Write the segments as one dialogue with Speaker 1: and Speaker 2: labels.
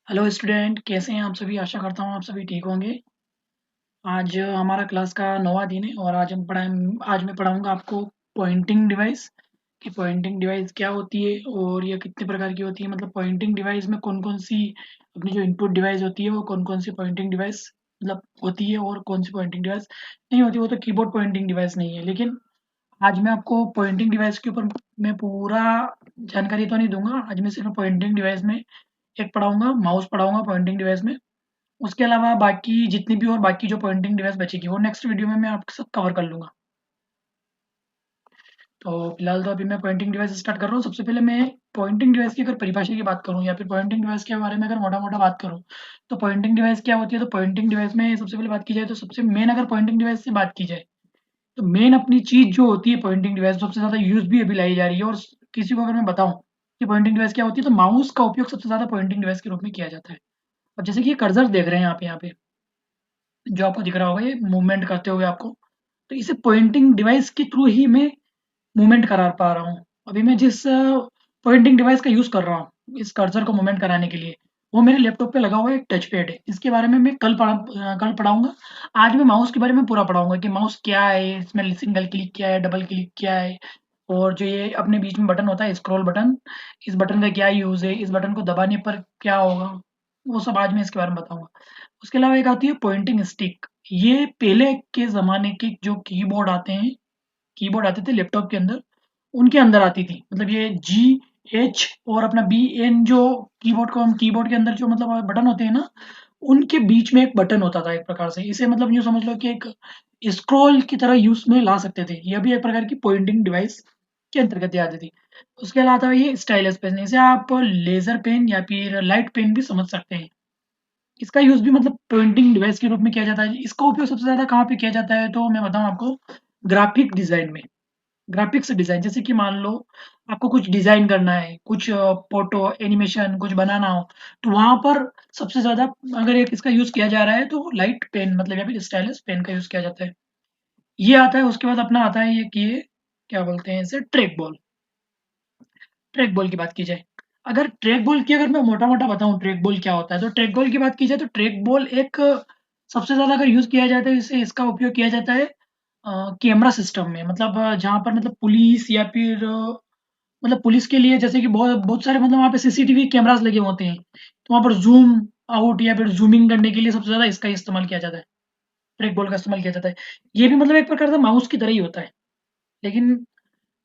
Speaker 1: Hello student, कैसे हैं आप सभी। आशा करता हूँ आप सभी ठीक होंगे। आज हमारा क्लास का 9वां दिन है और आज मैं पढ़ाऊंगा आपको पॉइंटिंग डिवाइस कि पॉइंटिंग डिवाइस क्या होती है और ये कितने प्रकार की होती है। मतलब पॉइंटिंग डिवाइस में कौन कौन सी अपनी जो इनपुट डिवाइस होती है वो कौन कौन सी पॉइंटिंग डिवाइस मतलब होती है और कौन सी पॉइंटिंग डिवाइस नहीं होती। वो तो कीबोर्ड पॉइंटिंग डिवाइस नहीं है, लेकिन आज मैं आपको पॉइंटिंग डिवाइस के ऊपर मैं पूरा जानकारी तो नहीं दूंगा। आज मैं सिर्फ पॉइंटिंग डिवाइस में एक पढ़ाऊंगा, माउस पढ़ाऊंगा पॉइंटिंग डिवाइस में। उसके अलावा बाकी जितनी भी और बाकी जो पॉइंटिंग डिवाइस बचेगी वो नेक्स्ट वीडियो में मैं आपके साथ कवर कर लूँगा। तो फिलहाल तो अभी मैं पॉइंटिंग डिवाइस स्टार्ट कर रहा हूँ। सबसे पहले मैं पॉइंटिंग डिवाइस की अगर परिभाषा की बात करूँ या फिर पॉइंटिंग डिवाइस के बारे में अगर मोटा-मोटा बात करूँ, तो पॉइंटिंग डिवाइस क्या होती है? तो पॉइंटिंग डिवाइस में सबसे पहले बात की जाए तो सबसे मेन अगर पॉइंटिंग डिवाइस से बात की जाए, तो मेन अपनी चीज़ जो होती है पॉइंटिंग डिवाइस सबसे ज़्यादा यूज़ भी अभी लाई जा रही है। और किसी को अगर मैं बताऊँ कि पॉइंटिंग डिवाइस क्या होती है, तो माउस का उपयोग सबसे ज़्यादा पॉइंटिंग डिवाइस के रूप में किया जाता है। अब जैसे कि ये कर्सर देख रहे हैं आप यहाँ पे, जो आपको दिख रहा होगा ये मूवमेंट करते हुए आपको, तो इसे पॉइंटिंग डिवाइस के थ्रू ही मैं मूवमेंट करा पा रहा हूँ। अभी मैं जिस पॉइंटिंग डिवाइस का यूज़ कर रहा हूँ इस कर्सर को मूवमेंट कराने के लिए, वो मेरे लैपटॉप पे लगा हुआ एक टच पैड है। इसके बारे में मैं कल पढ़ाऊंगा। आज मैं माउस के बारे में पूरा पढ़ाऊंगा कि माउस क्या है, इसमें सिंगल क्लिक क्या है, डबल क्लिक क्या है, और जो ये अपने बीच में बटन होता है स्क्रॉल बटन, इस बटन का क्या यूज़ है, इस बटन को दबाने पर क्या होगा, वो सब आज मैं इसके बारे में बताऊंगा। उसके अलावा एक आती है पॉइंटिंग स्टिक। ये पहले के ज़माने के जो कीबोर्ड आते थे लैपटॉप के अंदर, उनके अंदर आती थी। मतलब ये जी, एच और अपना बी, एन जो कीबोर्ड को हम कीबोर्ड के अंदर जो मतलब बटन होते हैं ना, उनके बीच में एक बटन होता था एक प्रकार से। इसे मतलब यूँ समझ लो कि एक स्क्रॉल की तरह यूज़ में ला सकते थे। यह भी एक प्रकार की पॉइंटिंग डिवाइस के अंतर्गत ही आती थी। उसके अलावा आता है ये स्टाइलस पेन। इसे आप लेज़र पेन या फिर लाइट पेन भी समझ सकते हैं। इसका यूज़ भी मतलब पेंटिंग डिवाइस के रूप में किया जाता है। इसका उपयोग सबसे ज़्यादा कहाँ पे किया जाता है, तो मैं बताऊँ आपको, ग्राफिक डिज़ाइन में। ग्राफिक्स डिज़ाइन जैसे कि मान लो आपको कुछ डिज़ाइन करना है, कुछ फ़ोटो, एनिमेशन कुछ बनाना हो, तो वहाँ पर सबसे ज़्यादा अगर एक इसका यूज़ किया जा रहा है तो लाइट पेन मतलब या फिर स्टाइलस पेन का यूज़ किया जाता है। ये आता है, उसके बाद अपना आता है ये कि ये क्या बोलते हैं इसे, ट्रैक बॉल। ट्रैक बॉल की बात की जाए, अगर ट्रैक बॉल की अगर मैं मोटा-मोटा बताऊँ ट्रैक बॉल क्या होता है, तो ट्रैक बॉल की बात की जाए तो ट्रैक बॉल एक सबसे ज़्यादा अगर यूज़ किया जाता है, इसे इसका उपयोग किया जाता है कैमरा सिस्टम में। मतलब जहाँ पर मतलब पुलिस या फिर मतलब पुलिस के लिए, जैसे कि बहुत बहुत सारे मतलब वहाँ पे सीसीटीवी कैमरास लगे होते हैं, तो वहाँ पर ज़ूम आउट या फिर ज़ूमिंग करने के लिए सबसे ज़्यादा इसका इस्तेमाल किया जाता है। ट्रैक बॉल का इस्तेमाल किया जाता है। ये भी मतलब एक प्रकार से माउस की तरह ही होता है, लेकिन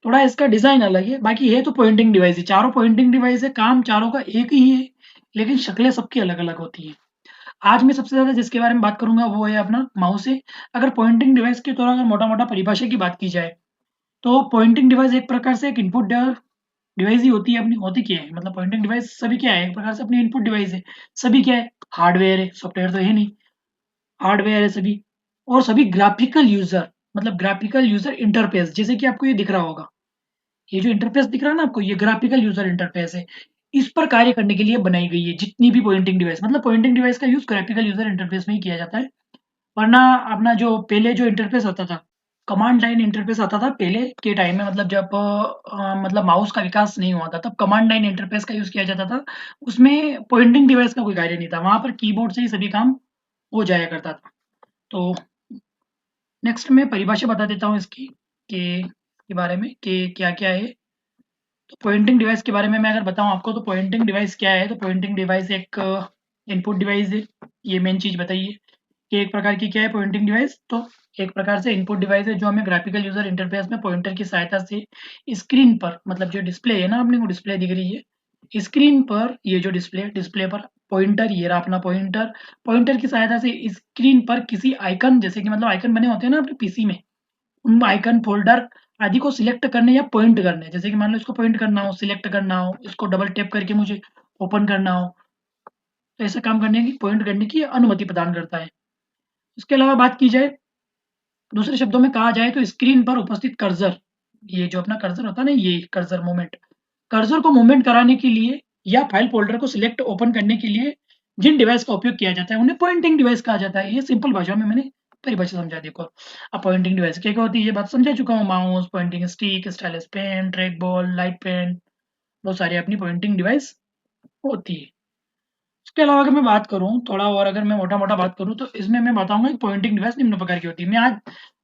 Speaker 1: थोड़ा इसका डिज़ाइन अलग है। बाकी है तो पॉइंटिंग डिवाइस ही, चारों पॉइंटिंग डिवाइस है, काम चारों का एक ही है, लेकिन शक्लें सबकी अलग-अलग होती हैं। आज मैं सबसे ज़्यादा जिसके बारे में बात करूँगा वो है अपना माउस है। अगर पॉइंटिंग डिवाइस के तौर अगर मोटा-मोटा परिभाषा की बात की जाए, तो पॉइंटिंग डिवाइस एक प्रकार से एक इनपुट डिवाइस ही होती है। अपनी होती क्या है, मतलब पॉइंटिंग डिवाइस सभी क्या है, एक प्रकार से अपनी इनपुट डिवाइस है। सभी क्या है, हार्डवेयर है, सॉफ्टवेयर तो है नहीं। हार्डवेयर है सभी, और सभी ग्राफिकल यूज़र मतलब ग्राफिकल यूज़र इंटरफेस, जैसे कि आपको ये दिख रहा होगा। ये जो इंटरफेस दिख रहा है ना आपको, ये ग्राफिकल यूजर इंटरफेस है। इस पर कार्य करने के लिए बनाई गई है जितनी भी पॉइंटिंग डिवाइस। मतलब पॉइंटिंग डिवाइस का यूज ग्राफिकल यूजर इंटरफेस में ही किया जाता है। वरना अपना जो पहले जो इंटरफेस आता था, कमांड लाइन इंटरफेस आता था पहले के टाइम में, मतलब जब मतलब माउस का विकास नहीं हुआ था तब कमांड लाइन इंटरफेस का यूज किया जाता था। उसमें पॉइंटिंग डिवाइस का कोई कार्य नहीं था, वहां पर कीबोर्ड से ही सभी काम हो जाया करता था। तो नेक्स्ट मैं परिभाषा बता देता हूँ इसकी कि के बारे में कि क्या क्या है। तो पॉइंटिंग डिवाइस के बारे में मैं अगर बताऊँ आपको, तो पॉइंटिंग डिवाइस क्या है, तो पॉइंटिंग डिवाइस एक इनपुट डिवाइस है। ये मेन चीज़ बताइए कि एक प्रकार की क्या है पॉइंटिंग डिवाइस। तो एक प्रकार से इनपुट डिवाइस है जो हमें ग्राफिकल यूजर इंटरफेस में पॉइंटर की सहायता से स्क्रीन पर, मतलब जो डिस्प्ले है ना, अपने को डिस्प्ले दिख रही है स्क्रीन पर, ये जो डिस्प्ले पर पॉइंटर, ये रहा अपना पॉइंटर। पॉइंटर की सहायता से स्क्रीन पर किसी आइकन, जैसे कि मतलब आइकन बने होते हैं ना अपने पीसी में, उन आइकन फ़ोल्डर आदि को सिलेक्ट करने या पॉइंट करने, जैसे कि मान लो इसको पॉइंट करना हो, सिलेक्ट करना हो, इसको डबल टैप करके मुझे ओपन करना हो, तो ऐसा काम करने की, पॉइंट करने की अनुमति प्रदान करता है। इसके अलावा बात की जाए, दूसरे शब्दों में कहा जाए तो स्क्रीन पर उपस्थित कर्सर, ये जो अपना कर्सर होता है ना, ये कर्सर मूवमेंट, कर्सर को मूवमेंट कराने के लिए या फाइल फ़ोल्डर को सिलेक्ट ओपन करने के लिए जिन डिवाइस का उपयोग किया जाता है उन्हें पॉइंटिंग डिवाइस कहा जाता है। ये सिंपल भाषा में मैंने परिभाषा समझा दी आपको। अब पॉइंटिंग डिवाइस क्या-क्या होती है ये बात समझा चुका हूँ। Mouse, pointing stick, stylus pen, track ball, light pen, बहुत सारी अपनी पॉइंटिंग डिवाइस होती है। इसके अलावा अगर मैं बात करूँ थोड़ा और, अगर मैं मोटा-मोटा बात करूँ तो इसमें मैं बताऊँगा कि पॉइंटिंग डिवाइस निम्न प्रकार की होती है। मैं आज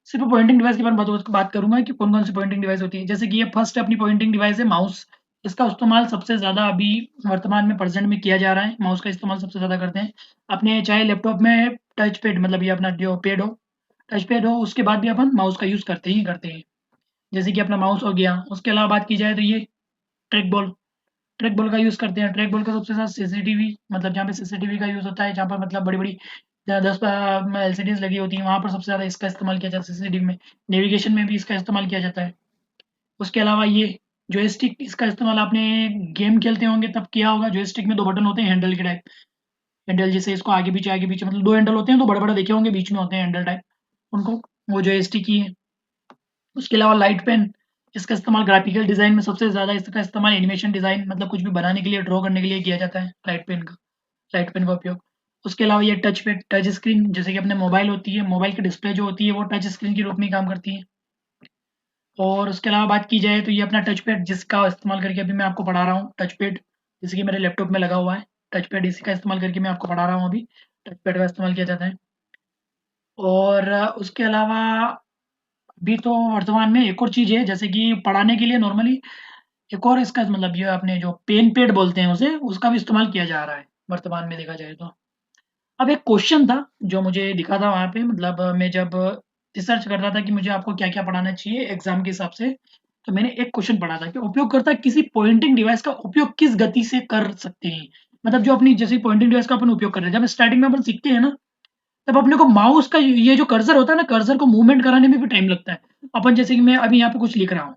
Speaker 1: सिर्फ़ पॉइंटिंग डिवाइस के बारे में बात करूँगा कि कौन-कौन सी पॉइंटिंग डिवाइस होती है। जैसे कि ये फर्स्ट अपनी पॉइंटिंग डिवाइस है माउस। इसका इस्तेमाल सबसे ज़्यादा अभी वर्तमान में प्रेज़ेंट में किया जा रहा है। माउस का इस्तेमाल सबसे ज़्यादा करते हैं। अपने चाहे लैपटॉप में टच पैड, मतलब ये अपना जो पैड हो, टच पैड हो, उसके बाद भी अपन माउस का यूज़ करते ही करते हैं। जैसे कि अपना माउस हो गया। उसके अलावा बात की जाए तो ये ट्रैक बॉल, ट्रैक बॉल का यूज़ करते हैं। ट्रैक बॉल का सबसे ज़्यादा सीसीटीवी, मतलब जहाँ पे सीसीटीवी का यूज़ होता है, जहाँ पर मतलब बड़ी-बड़ी 10 एलसीडीज़ लगी होती हैं, वहाँ पर सबसे ज़्यादा इसका इस्तेमाल किया जाता है सीसीटीवी में। नेविगेशन में भी इसका इस्तेमाल किया जाता है। उसके अलावा ये जॉयस्टिक, इसका इस्तेमाल आपने गेम खेलते होंगे तब किया होगा। जॉयस्टिक में 2 बटन होते हैं हैंडल के टाइप। हैंडल जैसे इसको आगे पीछे मतलब 2 हैंडल होते हैं, तो बड़े-बड़े देखे होंगे, बीच में होते हैं हैंडल टाइप उनको, वो जॉयस्टिक ही है। उसके अलावा लाइट पेन, इसका इस्तेमाल ग्राफिकल डिज़ाइन में सबसे ज़्यादा, इसका इस्तेमाल एनिमेशन डिज़ाइन मतलब कुछ भी बनाने के लिए, ड्रॉ करने के लिए किया जाता है लाइट पेन का उपयोग। उसके अलावा ये टच पेड, टच स्क्रीन, जैसे कि अपने मोबाइल होती है, मोबाइल की डिस्प्ले जो होती है वो टच स्क्रीन के रूप में ही काम करती है। और उसके अलावा बात की जाए तो ये अपना टच पैड, जिसका इस्तेमाल करके अभी मैं आपको पढ़ा रहा हूँ, टच पैड जैसे कि मेरे लैपटॉप में लगा हुआ है, टच पैड इसी का इस्तेमाल करके मैं आपको पढ़ा रहा हूँ अभी। टच पैड का इस्तेमाल किया जाता है। और उसके अलावा अभी तो वर्तमान में एक और चीज़ है, जैसे कि पढ़ाने के लिए नॉर्मली एक और इसका मतलब ये अपने जो पेन पैड बोलते हैं उसे, उसका भी इस्तेमाल किया जा रहा है वर्तमान में देखा जाए तो। अब एक क्वेश्चन था जो मुझे दिखा था वहाँ पे, मतलब मैं जब रिसर्च कर रहा था कि मुझे आपको क्या-क्या पढ़ाना चाहिए एग्ज़ाम के हिसाब से, तो मैंने एक क्वेश्चन पढ़ा था कि उपयोगकर्ता किसी पॉइंटिंग डिवाइस का उपयोग किस गति से कर सकते हैं? मतलब जो अपनी जैसे पॉइंटिंग डिवाइस का अपन उपयोग कर रहे हैं, जब स्टार्टिंग में अपन सीखते हैं ना, तब अपने को माउस का ये जो कर्सर होता है ना, कर्सर को मूवमेंट कराने में भी टाइम लगता है। अपन जैसे कि मैं अभी यहाँ पे कुछ लिख रहा हूँ,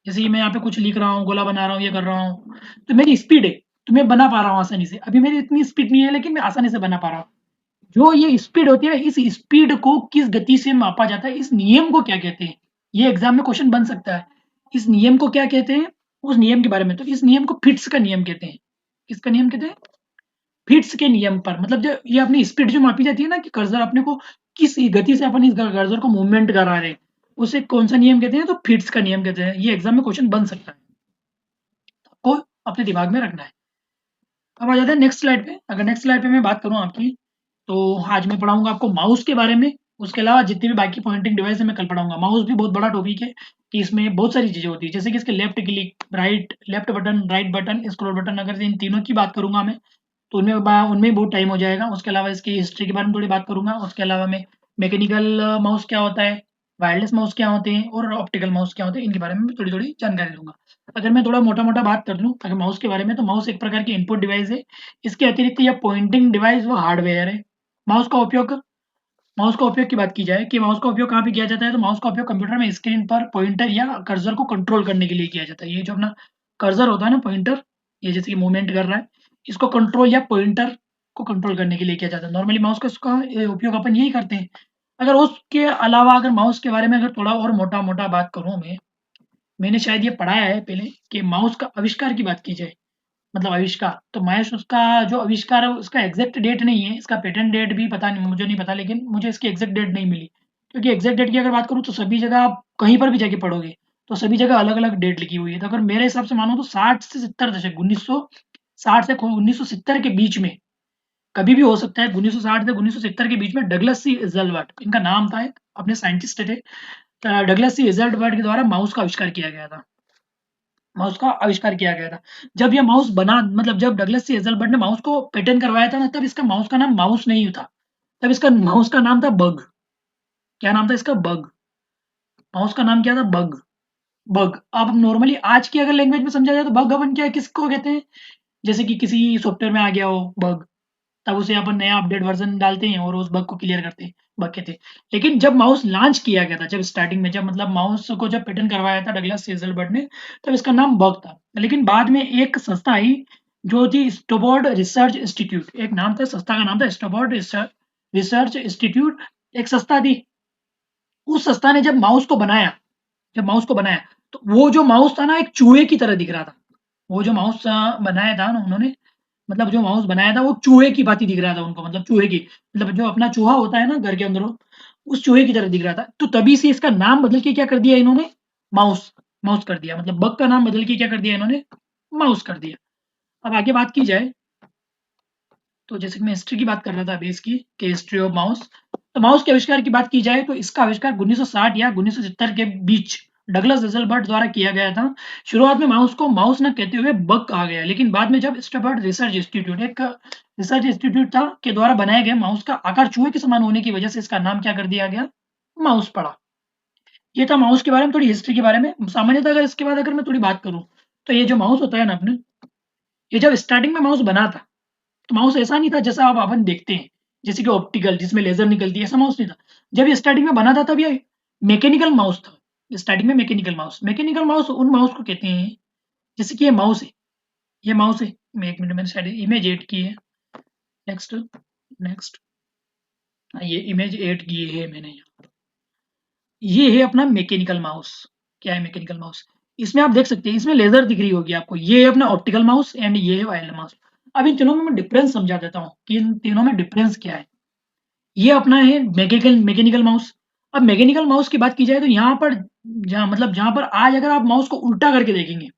Speaker 1: जैसे कि मैं यहाँ पे कुछ लिख रहा हूँ, गोला बना रहा हूँ, ये कर रहा हूँ, तो मेरी स्पीड है, तो मैं बना पा रहा हूँ आसानी से। अभी मेरी इतनी स्पीड नहीं है, लेकिन मैं आसानी से बना पा रहा हूँ। जो ये स्पीड होती है ना, इस स्पीड को किस गति से मापा जाता है, इस नियम को क्या कहते हैं? ये एग्जाम में क्वेश्चन बन सकता है। इस नियम को क्या कहते हैं? उस नियम के बारे में, तो इस नियम को फिट्स का नियम कहते हैं। किसका नियम कहते हैं? फिट्स के नियम पर, मतलब जो ये अपनी स्पीड जो मापी जाती है ना, कि कर्सर अपने को किस गति से अपन इस कर्सर को मूवमेंट करा रहे हैं, उसे कौन सा नियम कहते हैं? तो फिट्स का नियम कहते हैं। ये एग्जाम में क्वेश्चन बन सकता है, आपको अपने दिमाग में रखना है। अब आ जाते हैं नेक्स्ट स्लाइड पे। अगर नेक्स्ट स्लाइड पे मैं बात करूँ आपकी, तो आज मैं पढ़ाऊँगा आपको माउस के बारे में। उसके अलावा जितनी भी बाकी पॉइंटिंग डिवाइस है मैं कल पढ़ाऊँगा। माउस भी बहुत बड़ा टॉपिक है कि इसमें बहुत सारी चीज़ें होती हैं। जैसे कि इसके left click, left button, right button, scroll button, अगर इन तीनों की बात करूँगा मैं, तो उनमें ही बहुत टाइम हो जाएगा। उसके अलावा इसकी हिस्ट्री के बारे में थोड़ी बात करूँगा। उसके अलावा मैं मैकेनिकल माउस क्या होता है, वायरलेस माउस क्या होते हैं और ऑप्टिकल माउस क्या होते हैं, इनके बारे में भी थोड़ी-थोड़ी जानकारी दूँगा। अगर मैं थोड़ा मोटा-मोटा बात कर लूँ अगर माउस के बारे में, तो माउस एक प्रकार की इनपुट डिवाइस है। इसके अतिरिक्त यह पॉइंटिंग डिवाइस व हार्डवेयर है। माउस का उपयोग माउस का उपयोग की बात की जाए कि माउस का उपयोग कहाँ पे किया जाता है, तो माउस का उपयोग कंप्यूटर में स्क्रीन पर पॉइंटर या कर्सर को कंट्रोल करने के लिए किया जाता है। ये जो अपना कर्सर होता है ना, पॉइंटर, ये जैसे कि मूवमेंट कर रहा है, इसको कंट्रोल या पॉइंटर को कंट्रोल करने के लिए किया जाता है। नॉर्मली माउस का इसका उपयोग अपन यही करते हैं। अगर उसके अलावा अगर माउस के बारे में अगर थोड़ा और मोटा-मोटा बात करूँ मैं, मैंने शायद ये पढ़ाया है पहले कि माउस का आविष्कार की बात की जाए, मतलब आविष्कार, तो महेश उसका जो आविष्कार है उसका एग्जैक्ट डेट नहीं है, इसका पेटेंट डेट भी पता नहीं, मुझे नहीं पता, लेकिन मुझे इसकी एग्जैक्ट डेट नहीं मिली। क्योंकि एग्जैक्ट डेट की अगर बात करूँ तो सभी जगह आप कहीं पर भी जाके पढ़ोगे, तो सभी जगह अलग-अलग डेट लिखी हुई है। तो अगर मेरे हिसाब से मानो तो 60 से 70 दशक 1960 से 1970 के बीच में कभी भी हो सकता है। 1960 से 1970 के बीच में डगलस सी हेज़लबर्ट इनका नाम था, एक अपने साइंटिस्ट थे। डगलस सी हेज़लबर्ट के द्वारा माउस का आविष्कार किया गया था। माउस का आविष्कार किया गया था। जब ये माउस बना, मतलब जब डगलस सी हेज़लबर्ट ने माउस को पेटेंट करवाया था ना, तब इसका माउस का नाम माउस नहीं था। तब इसका माउस का नाम था बग। क्या नाम था इसका? बग। माउस का नाम क्या था? बग। बग। अब नॉर्मली आज की अगर लैंग्वेज में समझा जाए तो बग अपन क्या किसको कहते हैं? जैसे कि किसी सॉफ्टवेयर में आ गया हो बग, तब उसे अपन नया अपडेट वर्जन डालते हैं और उस बग को क्लियर करते हैं, बग कहते हैं। लेकिन जब माउस लॉन्च किया गया था, जब स्टार्टिंग में, जब मतलब माउस को जब पेटेंट करवाया था डगलस हेज़लबर्ट ने, तब इसका नाम बग था। लेकिन बाद में एक संस्था आई जो थी स्टोबोर्ड रिसर्च इंस्टीट्यूट, एक नाम था, संस्था का नाम था स्टोबोर्ड रिसर्च इंस्टीट्यूट, एक संस्था थी। उस संस्था ने जब माउस को बनाया, तो वो जो माउस था ना, एक चूहे की तरह दिख रहा था। वो जो माउस बनाया था ना उन्होंने, मतलब जो माउस बनाया था वो चूहे की भांति दिख रहा था उनको, मतलब चूहे की, मतलब जो अपना चूहा होता है ना घर के अंदर, उस चूहे की तरह दिख रहा था। तो तभी से इसका नाम बदल के क्या कर दिया इन्होंने? माउस माउस कर दिया। मतलब बग का नाम बदल के क्या कर दिया इन्होंने? माउस कर दिया। अब आगे बात की जाए तो जैसे कि मैं हिस्ट्री की बात कर रहा था अभी इसकी, कि हिस्ट्री ऑफ माउस। तो माउस के आविष्कार की बात की जाए तो इसका आविष्कार 1960 या 1970 के बीच डगलस हेज़लबर्ट द्वारा किया गया था। शुरुआत में माउस को माउस न कहते हुए बग कहा गया, लेकिन बाद में जब स्टैफर्ड रिसर्च इंस्टीट्यूट, एक रिसर्च इंस्टीट्यूट था, के द्वारा बनाए गए माउस का आकार चूहे के समान होने की वजह से इसका नाम क्या कर दिया गया, माउस पड़ा। ये था माउस के बारे में, थोड़ी हिस्ट्री के बारे में। सामान्यतः अगर इसके बाद अगर मैं थोड़ी बात करूँ, तो ये जो माउस होता है ना अपने, ये जब स्टार्टिंग में माउस बना था, तो माउस ऐसा नहीं था जैसा आप अपन देखते हैं, जैसे कि ऑप्टिकल जिसमें लेजर निकलती है, ऐसा माउस नहीं था। जब ये स्टार्टिंग में बना था तब ये मैकेनिकल माउस था। स्टार्टिंग में मैकेनिकल माउस उन माउस को कहते हैं, जैसे कि ये माउस है, ये माउस है। मैं एक मिनट, मैंने शायद इमेज ऐड की है। Next, next. ये इमेज ऐड की है मैंने यहाँ। ये है अपना मैकेनिकल माउस। क्या है मैकेनिकल माउस? इसमें आप देख सकते हैं, इसमें लेजर दिख रही होगी आपको। ये है अपना ऑप्टिकल माउस एंड ये है वायरलेस माउस। अब इन तीनों में मैं डिफरेंस समझा देता हूँ कि इन तीनों में डिफरेंस क्या है। ये अपना है मैकेनिकल मैकेनिकल माउस। अब मैकेनिकल माउस की बात की जाए तो यहाँ पर, जहाँ मतलब जहाँ पर आज अगर आप माउस को उल्टा करके देखेंगे,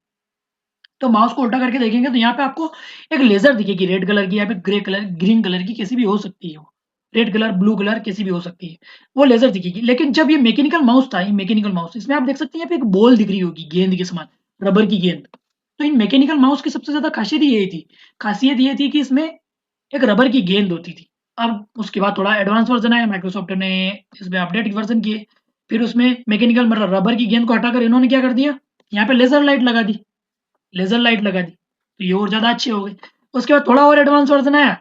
Speaker 1: तो माउस को उल्टा करके देखेंगे तो यहाँ पे आपको एक लेजर दिखेगी, रेड कलर की या फिर ग्रे कलर, ग्रीन कलर की, किसी भी हो सकती है वो। रेड कलर, ब्लू कलर, किसी भी हो सकती है, वो लेजर दिखेगी। लेकिन जब ये मैकेनिकल माउस था, ये मैकेनिकल माउस, इसमें आप देख सकते हैं यहाँ पे एक बॉल दिख रही होगी, गेंद के समान, रबर की गेंद। तो इन मैकेनिकल माउस की सबसे ज्यादा खासियत ये थी कि इसमें एक रबर की गेंद होती थी। अब उसके बाद थोड़ा एडवांस वर्जन आया, माइक्रोसॉफ्ट ने इसमें अपडेट वर्जन किए। फिर उसमें मैकेनिकल मतलब रबर की गेंद को हटाकर इन्होंने क्या कर दिया, यहाँ पे लेजर लाइट लगा दी। लेजर लाइट लगा दी तो ये और ज्यादा अच्छे हो गए। उसके बाद थोड़ा और एडवांस वर्जन आया,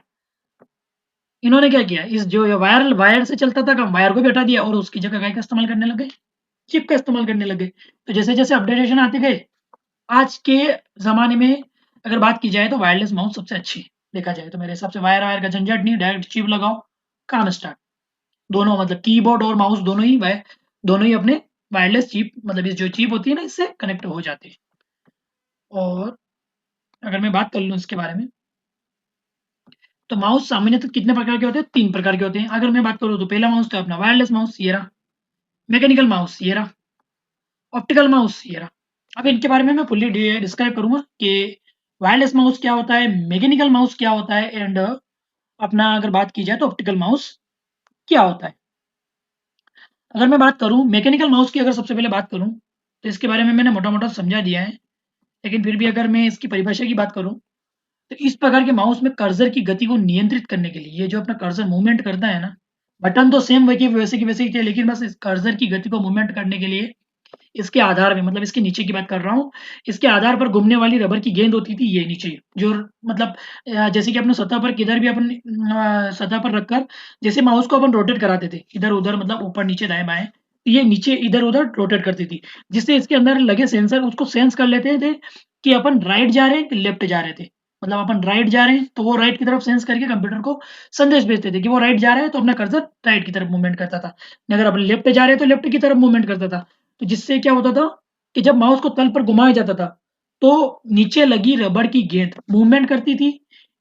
Speaker 1: इन्होंने क्या किया, इस जो ये वायर वायर से चलता था काम, वायर को भी हटा दिया और उसकी जगह काय का इस्तेमाल करने लग गए, चिप का इस्तेमाल करने लग गए। तो जैसे जैसे अपडेटेशन आते गए, आज के ज़माने में अगर बात की जाए तो वायरलेस माउस सबसे अच्छी है। देखा जाए तो मेरे हिसाब से वायर वायर का झंझट नहीं, डायरेक्ट चिप लगाओ, काम स्टार्ट। दोनों मतलब कीबोर्ड और माउस दोनों ही अपने वायरलेस चिप, मतलब इस जो चिप होती है ना, इससे कनेक्ट हो जाते हैं। और अगर मैं बात कर लूँ इसके बारे में, तो माउस सामान्यतः कितने प्रकार के होते हैं? 3 प्रकार के होते हैं। अगर मैं बात करूँ तो पहला माउस तो अपना वायरलेस माउस, ये रहा। मैकेनिकल माउस, ये रहा। ऑप्टिकल माउस, ये रहा। अब इनके बारे में मैं फुल्ली डिस्क्राइब करूंगा कि वायरलेस माउस क्या होता है, मैकेनिकल माउस क्या होता है, एंड अपना अगर बात की जाए तो ऑप्टिकल माउस क्या होता है। अगर मैं बात करूं मैकेनिकल माउस की, अगर सबसे पहले बात करूं, तो इसके बारे में मैंने मोटा-मोटा समझा दिया है। लेकिन फिर भी अगर मैं इसकी परिभाषा की बात करूं, तो इस प्रकार के माउस में कर्सर की गति को नियंत्रित करने के लिए, ये जो अपना कर्सर मूवमेंट करता है ना, बटन तो सेम वैसे की वैसे ही थे, लेकिन बस इस कर्सर की गति को मूवमेंट करने के लिए इसके आधार में, मतलब इसके नीचे की बात कर रहा हूँ, इसके आधार पर घूमने वाली रबर की गेंद होती थी, ये नीचे जो मतलब जैसे कि अपने सतह पर किधर भी अपन सतह पर रखकर जैसे माउस को अपन रोटेट कराते थे इधर उधर, मतलब ऊपर नीचे दाएं बाएं, तो ये नीचे इधर उधर रोटेट करती थी, जिससे इसके अंदर लगे सेंसर उसको सेंस कर लेते थे कि अपन राइट जा रहे हैं कि लेफ्ट जा रहे थे। मतलब अपन राइट जा रहे हैं तो वो राइट की तरफ सेंस करके कंप्यूटर को संदेश भेजते थे कि वो राइट जा रहा है, तो अपना कर्सर राइट की तरफ मूवमेंट करता था। अगर अपन लेफ्ट जा रहे हैं तो लेफ्ट की तरफ मूवमेंट करता था। तो जिससे क्या होता था कि जब माउस को तल पर घुमाया जाता था, तो नीचे लगी रबड़ की गेंद मूवमेंट करती थी,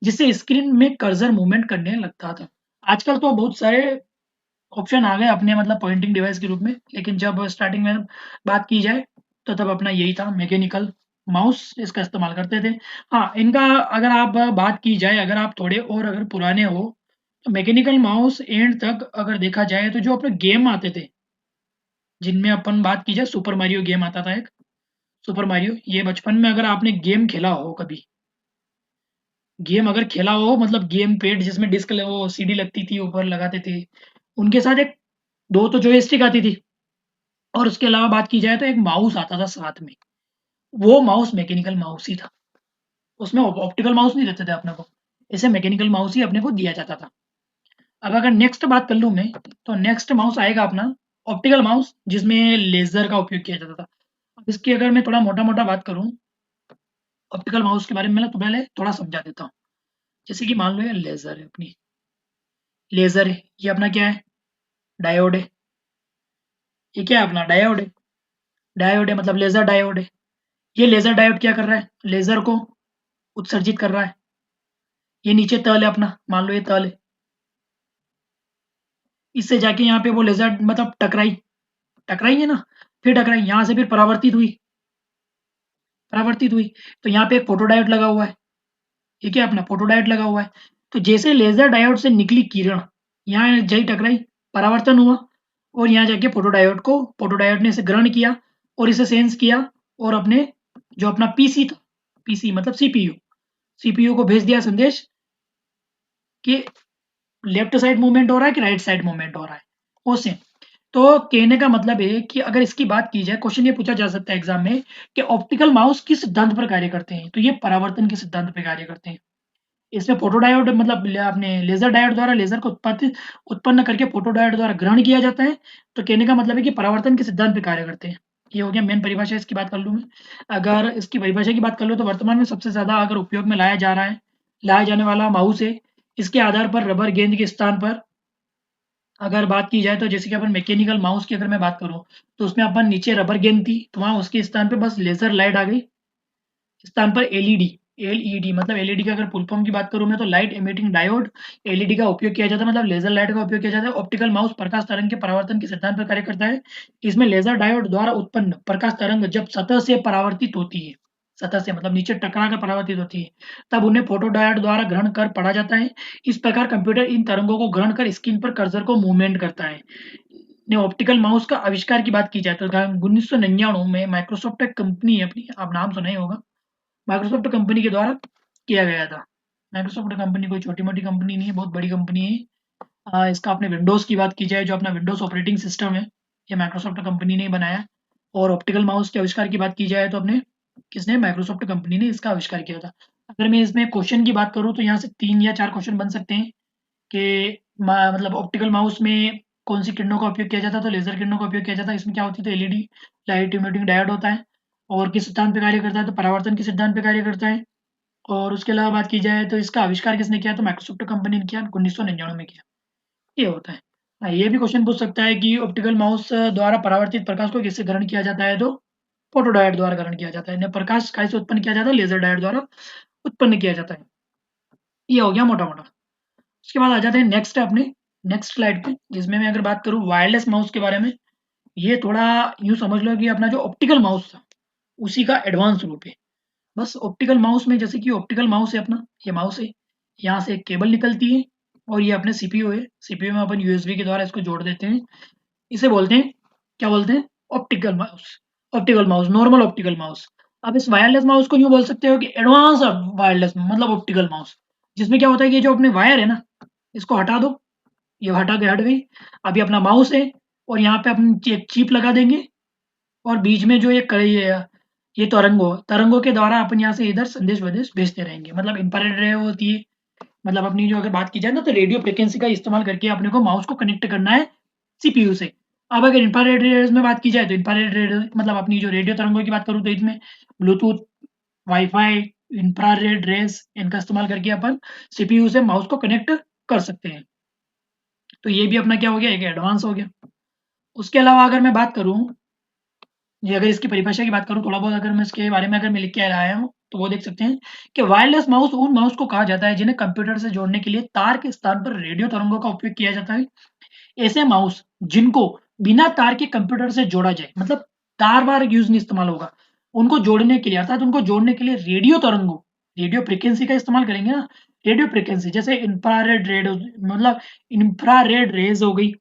Speaker 1: जिससे स्क्रीन में कर्सर मूवमेंट करने लगता था। आजकल तो बहुत सारे ऑप्शन आ गए अपने मतलब पॉइंटिंग डिवाइस के रूप में, लेकिन जब स्टार्टिंग में बात की जाए तो तब अपना यही था, मैकेनिकल माउस इसका इस्तेमाल करते थे। हाँ, इनका अगर आप बात की जाए, अगर आप थोड़े और अगर पुराने हो, तो मैकेनिकल माउस एंड तक अगर देखा जाए तो जो अपने गेम आते थे, जिनमें अपन बात की जाए, सुपर मारियो गेम आता था एक, सुपर मारियो, ये बचपन में अगर आपने गेम खेला हो कभी, गेम अगर खेला हो, मतलब गेम पैड जिसमें डिस्क वो सीडी लगती थी ऊपर लगाते थे, उनके साथ एक दो तो जॉयस्टिक आती थी, और उसके अलावा बात की जाए तो एक माउस आता था साथ में। वो माउस मैकेनिकल माउस ही था, उसमें ऑप्टिकल माउस नहीं देते थे अपने को, इसे मैकेनिकल माउस ही अपने को दिया जाता था। अब अगर नेक्स्ट बात कर लूँ मैं, तो नेक्स्ट माउस आएगा अपना ऑप्टिकल माउस, जिसमें लेजर का उपयोग किया जाता था। अब इसकी अगर मैं थोड़ा मोटा मोटा बात करूँ ऑप्टिकल माउस के बारे में, तो पहले थोड़ा समझा देता हूँ। जैसे कि मान लो ये लेजर है अपनी, लेजर है, ये अपना क्या है, डायोड है। ये क्या है, अपना डायोड है। डायोड है मतलब लेजर डायोड है। ये लेजर डायोड क्या कर रहा है, लेजर को उत्सर्जित कर रहा है। ये नीचे तल है अपना, मान लो ये तल है, इससे जाके यहाँ पे वो लेजर मतलब टकराई, टकराई है ना, फिर टकराई यहाँ से, फिर परावर्तित हुई, परावर्तित हुई, तो यहाँ पे एक फोटोडायोड लगा हुआ है। ये क्या है, अपना फोटोडायोड लगा हुआ है। तो जैसे लेजर डायोड से निकली किरण यहाँ जाई टकराई, परावर्तन हुआ और यहाँ जाके फोटो डायोड ने इसे ग्रहण किया और इसे सेंस किया और अपने जो अपना पीसी था, पीसी मतलब सीपीयू को भेज दिया संदेश कि लेफ्ट साइड मूवमेंट हो रहा है कि राइट साइड मूवमेंट हो रहा है, वो सेम। तो कहने का मतलब है कि अगर इसकी बात की जाए, क्वेश्चन ये पूछा जा सकता है एग्जाम में कि ऑप्टिकल माउस किस सिद्धांत पर कार्य करते हैं, तो ये परावर्तन के सिद्धांत पर कार्य करते हैं। इसमें फोटो डायोड मतलब आपने लेजर डायोड द्वारा लेजर को उत्पन्न करके फोटो डायोड द्वारा ग्रहण किया जाता है। तो कहने का मतलब है कि परावर्तन के सिद्धांत पर कार्य करते हैं। ये हो गया मेन परिभाषा। इसकी बात कर लूँ मैं, अगर इसकी परिभाषा की बात कर लो तो वर्तमान में सबसे ज्यादा अगर उपयोग में लाया जाने वाला माउस है। इसके आधार पर रबर गेंद के स्थान पर अगर बात की जाए तो जैसे कि अपन मैकेनिकल माउस की अगर मैं बात करूं तो उसमें अपन नीचे रबर गेंद थी, तो वहां उसके स्थान पे बस लेजर लाइट आ गई, स्थान पर एलईडी। एलईडी मतलब एलईडी का अगर फुल फॉर्म की बात करूं मैं तो लाइट एमिटिंग डायोड। एलईडी का उपयोग किया जाता है, मतलब लेजर लाइट का उपयोग किया जाता है। ऑप्टिकल माउस प्रकाश तरंग के परावर्तन के सिद्धांत पर कार्य करता है। इसमें लेजर डायोड द्वारा उत्पन्न प्रकाश तरंग जब सतह से परावर्तित होती है, सतह से मतलब नीचे टकरा कर परावर्तित होती है, तब उन्हें फोटो डायोड द्वारा ग्रहण कर पढ़ा जाता है। इस प्रकार कंप्यूटर इन तरंगों को ग्रहण कर स्क्रीन पर कर्सर को मूवमेंट करता है। ने ऑप्टिकल माउस का आविष्कार की बात की जाए तो 1999 में माइक्रोसॉफ्ट एक कंपनी है अपनी, आप नाम सुना ही होगा, माइक्रोसॉफ्ट कंपनी के द्वारा किया गया था। माइक्रोसॉफ्ट कंपनी कोई छोटी मोटी कंपनी नहीं है, बहुत बड़ी कंपनी है। इसका अपने विंडोज की बात की जाए, जो अपना विंडोज ऑपरेटिंग सिस्टम है, ये माइक्रोसॉफ्ट कंपनी ने ही बनाया। और ऑप्टिकल माउस के आविष्कार की बात की जाए तो अपने किसने, माइक्रोसॉफ्ट कंपनी ने इसका आविष्कार किया था। अगर मैं इसमें क्वेश्चन की बात करूँ तो यहाँ से 3 या 4 क्वेश्चन बन सकते हैं कि मतलब ऑप्टिकल माउस में कौन सी किरणों का उपयोग किया जाता है, तो लेजर किरणों का उपयोग किया जाता है। इसमें क्या होती है, तो एलईडी लाइट इमिटिंग डायोड होता है। और किस सिद्धांत पे कार्य करता है, तो परावर्तन के सिद्धांत पे कार्य करता है। और उसके अलावा बात की जाए तो इसका आविष्कार किसने किया, तो माइक्रोसॉफ्ट कंपनी ने किया, 1999 में किया। ये होता है। ये भी क्वेश्चन पूछ सकता है कि ऑप्टिकल माउस द्वारा परावर्तित प्रकाश को किससे ग्रहण किया जाता है, तो फोटो डायोड द्वारा ग्रहण किया जाता है। प्रकाश कैसे उत्पन्न किया जाता है, लेजर डायोड द्वारा उत्पन्न किया जाता है। ये हो गया मोटा मोटा। उसके बाद आ जाते हैं नेक्स्ट अपने नेक्स्ट स्लाइड पे, जिसमें मैं अगर बात करूँ वायरलेस माउस के बारे में। ये थोड़ा यूं समझ लो कि अपना जो ऑप्टिकल माउस था उसी का एडवांस रूप है। बस ऑप्टिकल माउस में जैसे कि ऑप्टिकल माउस है अपना, ये माउस है, यहाँ से एक केबल निकलती है और ये अपने सीपीयू है। सीपीयू में अपन यूएसबी के द्वारा इसको जोड़ देते हैं। इसे बोलते हैं, क्या बोलते हैं, optical mouse. Optical mouse, normal optical mouse. अब इस वायरलेस माउस को यूं बोल सकते हो कि एडवांस वायरलेस मतलब ऑप्टिकल माउस, जिसमें क्या होता है कि जो अपने वायर है ना, इसको हटा दो, ये हटा के हट गई। अभी अपना माउस है और यहाँ पे अपन एक चिप लगा देंगे और बीच में जो ये तरंगों के द्वारा अपन यहाँ से इधर संदेश वदेश भेजते रहेंगे। मतलब इंफ्रारेड रे होती है, मतलब अपनी जो अगर बात की जाए ना तो रेडियो फ्रिक्वेंसी का इस्तेमाल करके अपने को माउस को कनेक्ट करना है सीपीयू से। अब अगर इंफ्रारेड रेज में बात की जाए तो इंफ्रारेड रेड मतलब अपनी जो रेडियो तरंगों की बात करूँ तो इसमें ब्लूटूथ, वाईफाई, इंफ्रारेड रेज इनका इस्तेमाल करके अपन सीपीयू से माउस को कनेक्ट कर सकते हैं। तो ये भी अपना क्या हो गया, एक एडवांस हो गया। उसके अलावा अगर मैं बात करूँ, ये अगर इसकी परिभाषा की बात करूँ थोड़ा बहुत, अगर मैं इसके बारे में अगर मैं लिख के आया हूँ तो वो देख सकते हैं कि वायरलेस माउस उन माउस को कहा जाता है जिन्हें कंप्यूटर से जोड़ने के लिए तार के स्थान पर रेडियो तरंगों का उपयोग किया जाता है। ऐसे माउस जिनको बिना तार के कंप्यूटर से जोड़ा जाए, मतलब तार वार यूज नहीं इस्तेमाल होगा, उनको जोड़ने के लिए, अर्थात उनको जोड़ने के लिए रेडियो तरंगों, रेडियो फ्रिक्वेंसी का इस्तेमाल करेंगे ना। रेडियो फ्रिक्वेंसी जैसे इंफ्रारेड रेड मतलब इंफ्रारेड रेज हो गई,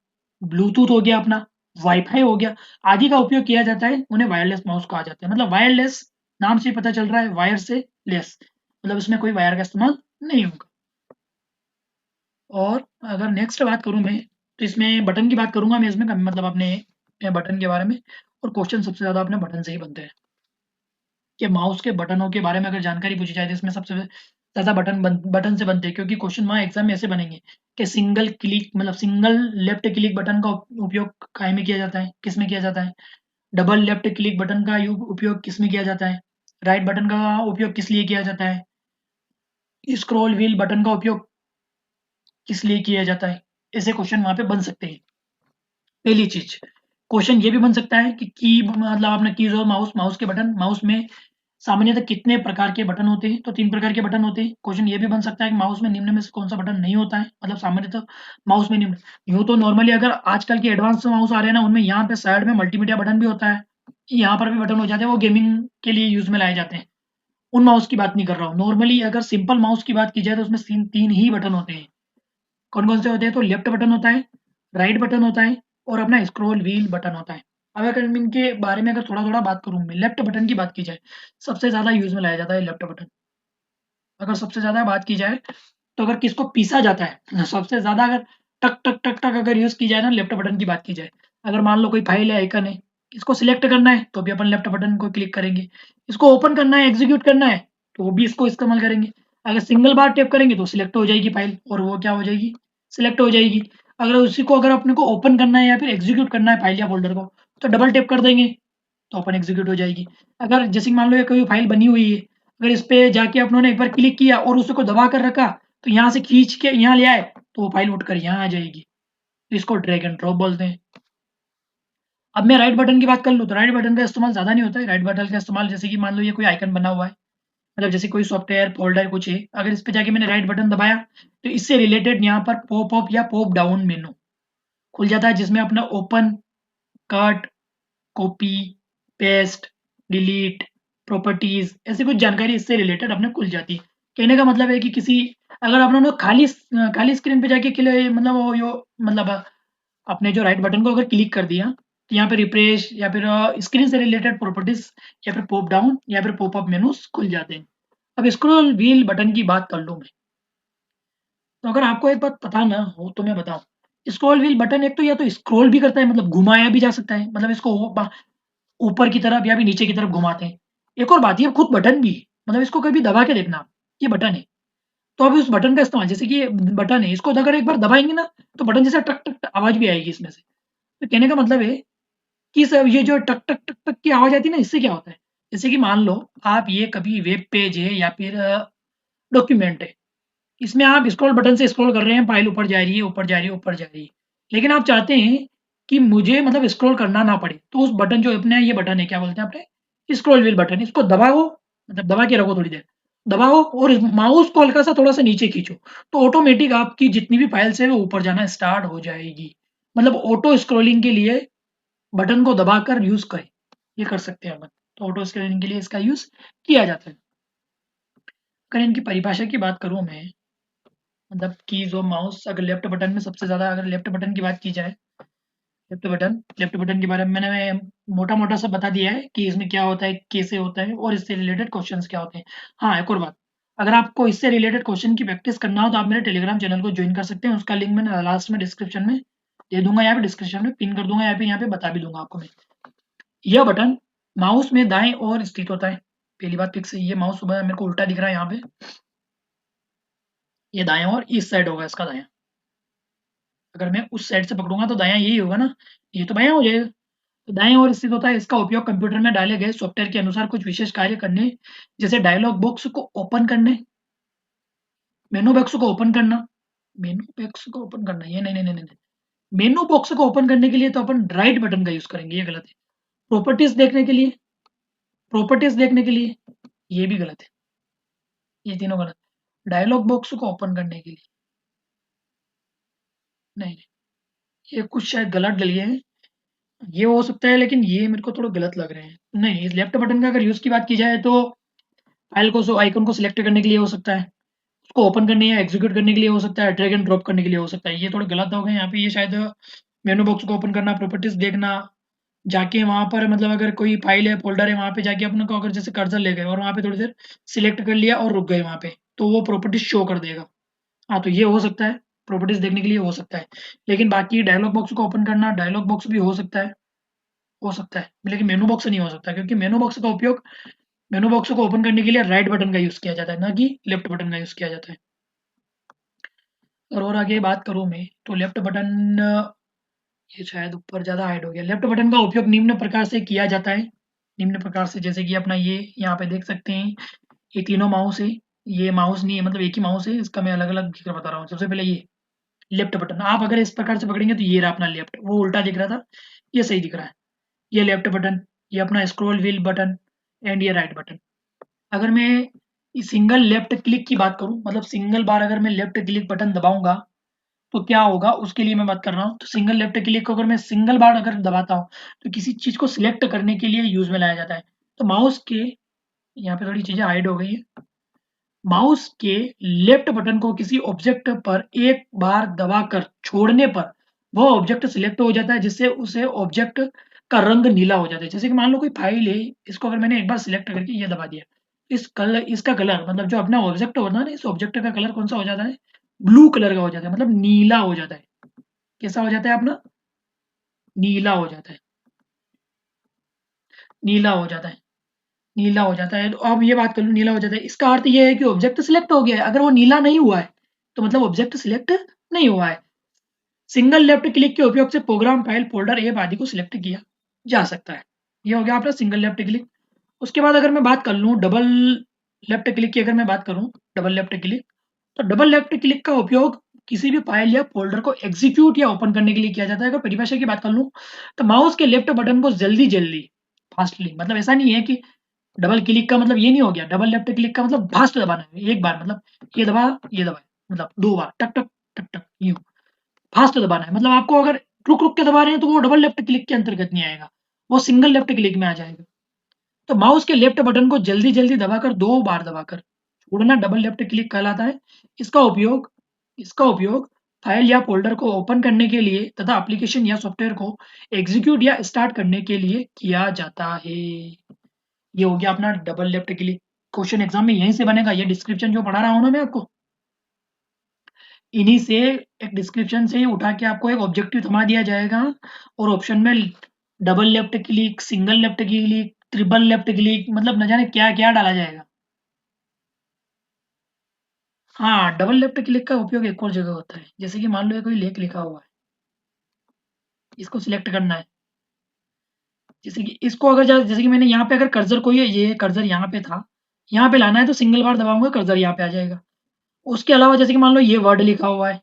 Speaker 1: ब्लूटूथ हो गया अपना, वाईफाई हो गया, आदि का उपयोग किया जाता है, उन्हें वायरलेस माउस कहा जाता है। मतलब वायरलेस नाम से ही पता चल रहा है, वायर से लेस, मतलब इसमें कोई वायर का इस्तेमाल नहीं होगा। और अगर नेक्स्ट बात करूं मैं तो इसमें बटन की बात करूंगा मैं इसमें, मतलब अपने बटन के बारे में। और क्वेश्चन सबसे ज़्यादा अपने बटन से ही बनते हैं कि माउस के बटनों के बारे में अगर जानकारी पूछी जाए तो इसमें सबसे ज़्यादा बटन से बनते हैं, क्योंकि क्वेश्चन वहाँ एग्जाम में ऐसे बनेंगे कि सिंगल क्लिक मतलब सिंगल लेफ्ट क्लिक बटन का उपयोग काय में किया जाता है, किस में किया जाता है, डबल लेफ्ट क्लिक बटन का उपयोग किस में किया जाता है, राइट बटन का उपयोग किस लिए किया जाता है, स्क्रॉल व्हील बटन का उपयोग किस लिए किया जाता है। ऐसे क्वेश्चन वहाँ पे बन सकते हैं। पहली चीज, क्वेश्चन ये भी बन सकता है कि मतलब आपने कीज और माउस के बटन, माउस में सामान्यतः कितने प्रकार के बटन होते हैं, तो 3 प्रकार के बटन होते हैं। क्वेश्चन ये भी बन सकता है कि माउस में निम्न में से कौन सा बटन नहीं होता है, मतलब सामान्यतः माउस में निम्न। यूँ तो नॉर्मली अगर आजकल के एडवांस माउस आ रहे हैं ना, उनमें यहाँ पे साइड में मल्टीमीडिया बटन भी होता है, यहाँ पर भी बटन हो जाते हैं, वो गेमिंग के लिए यूज में लाए जाते हैं। उन माउस की बात नहीं कर रहा हूँ। नॉर्मली अगर सिंपल माउस की बात की जाए तो उसमें तीन ही बटन होते हैं। कौन कौन से होते हैं? तो लेफ्ट बटन होता है, राइट बटन होता है और अपना स्क्रॉल व्हील बटन होता है। अब अगर मैं इनके बारे में अगर थोड़ा थोड़ा बात करूँ, मैं लेफ्ट बटन की बात की जाए, सबसे ज़्यादा यूज़ में लाया जाता है लेफ्ट बटन। अगर सबसे ज़्यादा बात की जाए तो अगर किसको पीसा जाता है सबसे ज़्यादा, अगर टक टक टक टक अगर यूज़ की जाए ना, लेफ्ट बटन की बात की जाए। अगर मान लो कोई फाइल है, आइकन है, इसको सिलेक्ट करना है तो भी अपन लेफ्ट बटन को क्लिक करेंगे। इसको ओपन करना है, एग्जीक्यूट करना है, तो वो भी इसको इस्तेमाल करेंगे। अगर सिंगल बार टैप करेंगे तो सिलेक्ट हो जाएगी फाइल, और वो क्या हो जाएगी? सिलेक्ट हो जाएगी। अगर उसी को अगर अपने को ओपन करना है या फिर एग्जीक्यूट करना है फाइल या फोल्डर को, तो डबल टैप कर देंगे तो अपन एग्जीक्यूट हो जाएगी। अगर जैसे कि मान लो ये कोई फाइल बनी हुई है, अगर इस पे जाके अपनों ने एक बार क्लिक किया और उसको दबा कर रखा, तो यहाँ से खींच के यहाँ ले आए तो वो फाइल उठकर यहाँ आ जाएगी। तो इसको ड्रैग एंड ड्रॉप बोलते हैं। अब मैं राइट बटन की बात कर लूँ तो राइट बटन का इस्तेमाल ज़्यादा नहीं होता है। राइट बटन का इस्तेमाल जैसे कि मान लो ये कोई आइकन बना हुआ है, मतलब जैसे कोई सॉफ्टवेयर फोल्डर कुछ है, अगर इस पे जाके मैंने राइट बटन दबाया तो इससे रिलेटेड यहाँ पर पॉप अप या पॉप डाउन मेनू खुल जाता है, जिसमें अपना open, cut, copy, paste, delete, properties, ऐसी कुछ जानकारी इससे रिलेटेड अपने खुल जाती है। कहने का मतलब है कि किसी, अगर आप लोग खाली खाली स्क्रीन पे जाके मतलब वो यो मतलब अपने जो राइट बटन को अगर क्लिक कर दिया तो यहाँ पे रिफ्रेश या फिर स्क्रीन से रिलेटेड प्रॉपर्टीज या फिर पॉप डाउन या फिर पॉप अप मेनूज खुल जाते हैं। अब स्क्रॉल व्हील बटन की बात कर लूँ मैं, तो अगर आपको एक बात पता ना हो तो मैं बताऊं। स्क्रॉल व्हील बटन एक तो या तो स्क्रॉल भी करता है, मतलब घुमाया भी जा सकता है, मतलब इसको ऊपर की तरफ या फिर नीचे की तरफ घुमाते हैं। एक और बात, ये खुद बटन भी है, मतलब इसको कभी दबा के देखना, ये बटन है। तो अभी उस बटन का इस्तेमाल, जैसे कि ये बटन है, इसको अगर एक बार दबाएंगे ना तो बटन जैसे टक टक टक आवाज भी आएगी इसमें से। तो कहने का मतलब है कि सब ये जो टक टक टक टक की आवाज आती है ना, इससे क्या होता है? जैसे कि मान लो आप ये कभी वेब पेज है या फिर डॉक्यूमेंट है, इसमें आप स्क्रॉल बटन से स्क्रॉल कर रहे हैं, फाइल ऊपर जा रही है, ऊपर जा रही है, ऊपर जा रही है, लेकिन आप चाहते हैं कि मुझे मतलब स्क्रॉल करना ना पड़े, तो उस बटन जो अपने ये बटन है, क्या बोलते हैं अपने, स्क्रॉल व्हील बटन, इसको दबाओ, मतलब दबा के रखो थोड़ी देर, दबाओ और माउस को हल्का सा थोड़ा सा नीचे खींचो, तो ऑटोमेटिक आपकी जितनी भी फाइल्स है वो ऊपर जाना स्टार्ट हो जाएगी। मतलब ऑटो स्क्रॉलिंग के लिए बटन को दबाकर यूज करें, ये कर सकते हैं अपन। तो ऑटो स्क्रॉलिंग के लिए इसका यूज किया जाता है। अगर इनकी परिभाषा की बात करूं मैं, मतलब कि जो माउस अगर लेफ्ट बटन में सबसे ज़्यादा, अगर लेफ्ट बटन की बात की जाए, लेफ्ट बटन के बारे में मैंने मोटा-मोटा सा बता दिया है कि इसमें क्या होता है, कैसे होता है और इससे रिलेटेड क्वेश्चंस क्या होते हैं। हाँ, एक और बात, अगर आपको इससे रिलेटेड क्वेश्चन की प्रैक्टिस करना हो तो आप मेरे टेलीग्राम चैनल को जॉइन कर सकते हैं। उसका लिंक मैंने लास्ट में डिस्क्रिप्शन में दे दूँगा, यहाँ पे डिस्क्रिप्शन में पिन कर दूँगा या फिर यहाँ पे बता भी दूँगा आपको मैं। यह बटन माउस में दाएँ ओर स्थित होता है। पहली बात फिक्स है, ये माउस मेरे को उल्टा दिख रहा है यहाँ पे। ये दायाँ ओर इस साइड होगा इसका दायाँ। अगर मैं उस साइड से पकड़ूँगा तो दायाँ यही होगा ना, ये तो बायाँ हो जाएगा। तो दाएँ ओर स्थित होता है। इसका उपयोग कंप्यूटर में डाले गए सॉफ्टवेयर के अनुसार कुछ विशेष कार्य करने, जैसे डायलॉग बॉक्स को ओपन करने, मेनू बॉक्स को ओपन करना, मेनू बॉक्स को ओपन करना, ये नहीं, नहीं, नहीं, नहीं। मेनू बॉक्स को ओपन करने के लिए तो अपन राइट बटन का यूज़ करेंगे, ये गलत है। प्रॉपर्टीज़ देखने के लिए, प्रॉपर्टीज़ देखने के लिए, ये भी गलत है। ये तीनों गलत। डायलॉग बॉक्स को ओपन करने के लिए, नहीं, नहीं, ये कुछ शायद गलत डलिए हैं। ये हो सकता है लेकिन ये मेरे को थोड़ा गलत लग रहे हैं। नहीं, इस लेफ्ट बटन का अगर यूज़ की बात की जाए तो फाइल को, आइकन को सिलेक्ट करने के लिए हो सकता है, उसको ओपन करने या एग्जीक्यूट करने के लिए हो सकता है, ड्रैग एंड ड्रॉप करने के लिए हो सकता है। ये थोड़े गलत हो गए यहाँ पे, ये शायद मेनू बॉक्स को ओपन करना, प्रॉपर्टीज देखना, जाके वहाँ पर मतलब अगर कोई फाइल है, फोल्डर है, वहाँ पे जाके अपने को अगर जैसे कर्सर ले गए और वहाँ पे थोड़ी देर सिलेक्ट कर लिया और रुक गए वहाँ पे, तो वो प्रॉपर्टीज शो कर देगा। हाँ, तो ये हो सकता है, प्रॉपर्टीज देखने के लिए हो सकता है। लेकिन बाकी डायलॉग बॉक्स को ओपन करना, डायलॉग बॉक्स भी हो सकता है, हो सकता है, लेकिन मेनू बॉक्स से नहीं हो सकता, क्योंकि मेनू बॉक्स को ओपन करने के लिए राइट बटन का यूज़ किया जाता है, ना कि लेफ्ट बटन का यूज़ किया जाता है। और आगे बात करूँ मैं तो लेफ्ट बटन, ये शायद ऊपर ज़्यादा हाइड हो गया। लेफ्ट बटन का उपयोग निम्न प्रकार से किया जाता है, निम्न प्रकार से, जैसे कि अपना ये यहाँ पे देख सकते हैं, ये तीनों माउस है। ये माउस नहीं है, मतलब एक ही माउस है, इसका मैं अलग-अलग दिख बता रहा हूँ। सबसे पहले ये लेफ्ट बटन, आप अगर इस प्रकार से पकड़ेंगे तो ये रहा अपना लेफ्ट, वो उल्टा दिख रहा था, ये सही दिख रहा है। ये लेफ्ट बटन, ये अपना स्क्रॉल व्हील बटन एंड ये राइट बटन। अगर मैं सिंगल लेफ्ट क्लिक की बात करूँ, मतलब सिंगल बार अगर मैं लेफ्ट क्लिक बटन दबाऊँगा तो क्या होगा, उसके लिए मैं बात कर रहा हूँ। तो सिंगल लेफ्ट क्लिक को अगर मैं सिंगल बार अगर दबाता हूँ तो किसी चीज़ को सिलेक्ट करने के लिए यूज़ में लाया जाता है। तो माउस के यहाँ पे थोड़ी चीजें हाइड हो गई है। माउस के लेफ्ट बटन को किसी ऑब्जेक्ट पर एक बार दबाकर छोड़ने पर वह ऑब्जेक्ट सिलेक्ट हो जाता है, जिससे उसे ऑब्जेक्ट का रंग नीला हो जाता है। जैसे कि मान लो कोई फाइल है, इसको अगर मैंने एक बार सिलेक्ट करके ये दबा दिया, इसका कलर मतलब जो अपना ऑब्जेक्ट होता है ना, इस ऑब्जेक्ट का कलर कौन सा हो जाता है? ब्लू कलर का हो जाता है, मतलब नीला हो जाता है। कैसा हो जाता है अपना? नीला हो जाता है। नीला हो जाता है। नीला हो जाता है। तो अब ये बात कर लूँ, नीला हो जाता है, इसका अर्थ ये है कि ऑब्जेक्ट सिलेक्ट हो गया है। अगर वो नीला नहीं हुआ है तो मतलब ऑब्जेक्ट सिलेक्ट नहीं हुआ है। सिंगल लेफ्ट क्लिक के उपयोग से प्रोग्राम, फाइल, फोल्डर, ऐप आदि को सिलेक्ट किया जा सकता है। ये हो गया आपका सिंगल लेफ्ट क्लिक। उसके बाद अगर मैं बात कर लूँ डबल लेफ्ट क्लिक की, अगर मैं बात करूँ डबल लेफ्ट क्लिक, तो डबल लेफ्ट क्लिक का उपयोग किसी भी फाइल या फोल्डर को एग्जीक्यूट या ओपन करने के लिए किया जाता है। अगर परिभाषा की बात कर लूँ तो माउस के लेफ्ट बटन को जल्दी जल्दी, फास्टली, मतलब ऐसा नहीं है कि डबल क्लिक का मतलब ये नहीं हो गया, डबल लेफ्ट क्लिक का मतलब फास्ट दबाना है एक बार, मतलब ये दबा, मतलब दो बार टक टक टक टक यूं फास्ट दबाना है। मतलब आपको अगर रुक रुक के दबा रहे हैं तो वो डबल लेफ्ट क्लिक के अंतर्गत नहीं आएगा, वो सिंगल लेफ्ट क्लिक में आ जाएगा। तो माउस के लेफ्ट बटन को जल्दी जल्दी दबाकर दो बार दबाकर छोड़ना डबल लेफ्ट क्लिक कहलाता है। इसका उपयोग इसका उपयोग फाइल या फोल्डर को ओपन करने के लिए तथा एप्लीकेशन या सॉफ्टवेयर को एग्जीक्यूट या स्टार्ट करने के लिए किया जाता है। ये हो गया अपना double left click. Question exam में यहीं से बनेगा। ये डिस्क्रिप्शन जो पढ़ा रहा हूं ना मैं आपको, इन्हीं से, एक डिस्क्रिप्शन से ही उठा के आपको एक ऑब्जेक्टिव थमा दिया जाएगा, और ऑप्शन में double left click, single left click, triple left click, मतलब न जाने क्या क्या डाला जाएगा। हाँ, डबल लेफ्ट क्लिक का उपयोग एक और जगह होता है। जैसे कि मान लो ये कोई लेख लिखा हुआ है, इसको सिलेक्ट करना है। जैसे कि इसको अगर जैसे कि मैंने यहाँ पे अगर कर्सर को, ये कर्सर यहाँ पे था, यहाँ पे लाना है तो सिंगल बार दबाऊंगा, कर्सर यहाँ पे आ जाएगा। उसके अलावा जैसे कि मान लो ये वर्ड लिखा हुआ है,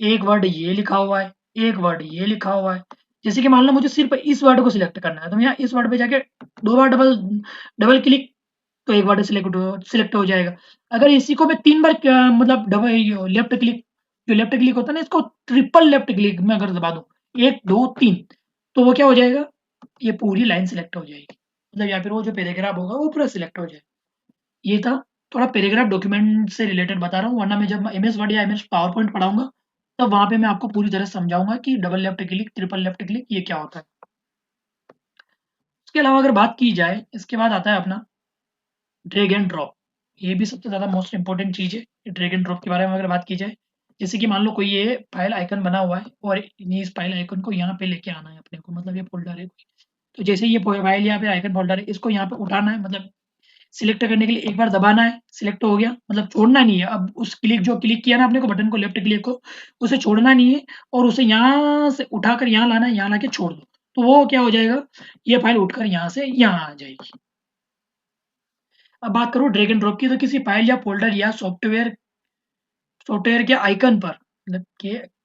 Speaker 1: एक वर्ड ये लिखा हुआ है, एक वर्ड ये लिखा हुआ है। जैसे कि मान लो मुझे सिर्फ इस वर्ड को सिलेक्ट करना है, तो मैं यहाँ इस वर्ड पे जाके दो बार डबल डबल क्लिक, तो एक वर्ड सिलेक्ट हो जाएगा। अगर इसी को मैं तीन बार मतलब डबल लेफ्ट क्लिक, जो लेफ्ट क्लिक होता है ना, इसको ट्रिपल लेफ्ट क्लिक में अगर दबा दूं, एक दो तीन, तो वो क्या हो जाएगा? ये पूरी लाइन सिलेक्ट हो जाएगी, मतलब या फिर वो जो पैराग्राफ होगा वो पूरा सिलेक्ट हो जाएगा। ये था, थोड़ा पैराग्राफ डॉक्यूमेंट से रिलेटेड बता रहा हूँ, वरना मैं जब एमएस वर्ड या एमएस पावर पॉइंट पढ़ाऊंगा तब वहां पे मैं आपको पूरी तरह समझाऊंगा कि double left click, triple left click ये क्या होता है। इसके अलावा अगर बात की जाए, इसके बाद आता है अपना ड्रैग एंड ड्रॉप। ये भी सबसे ज़्यादा मोस्ट इंपॉर्टेंट चीज़ है ड्रैग एंड ड्रॉप के बारे में अगर बात की जाए। जैसे कि मान लो कोई ये फाइल आइकन बना हुआ है और इस फाइल आइकन को यहाँ पे लेके आना है अपने को, मतलब ये फोल्डर है कोई। तो जैसे ये फाइल या फिर आइकन फोल्डर है, इसको यहाँ पे उठाना है, मतलब सिलेक्ट करने के लिए एक बार दबाना है, सिलेक्ट हो गया, मतलब छोड़ना नहीं है। अब उस क्लिक जो क्लिक किया ना आपने को बटन को, लेफ्ट क्लिक को, उसे छोड़ना नहीं है, और उसे यहाँ से उठाकर यहाँ लाना है, यहाँ लाके छोड़ दो, तो वो क्या हो जाएगा? ये फाइल उठकर यहाँ से यहाँ आ जाएगी। अब बात करूँ ड्रैग एंड ड्रॉप की, तो किसी फाइल या फोल्डर या सॉफ्टवेयर के आइकन पर, मतलब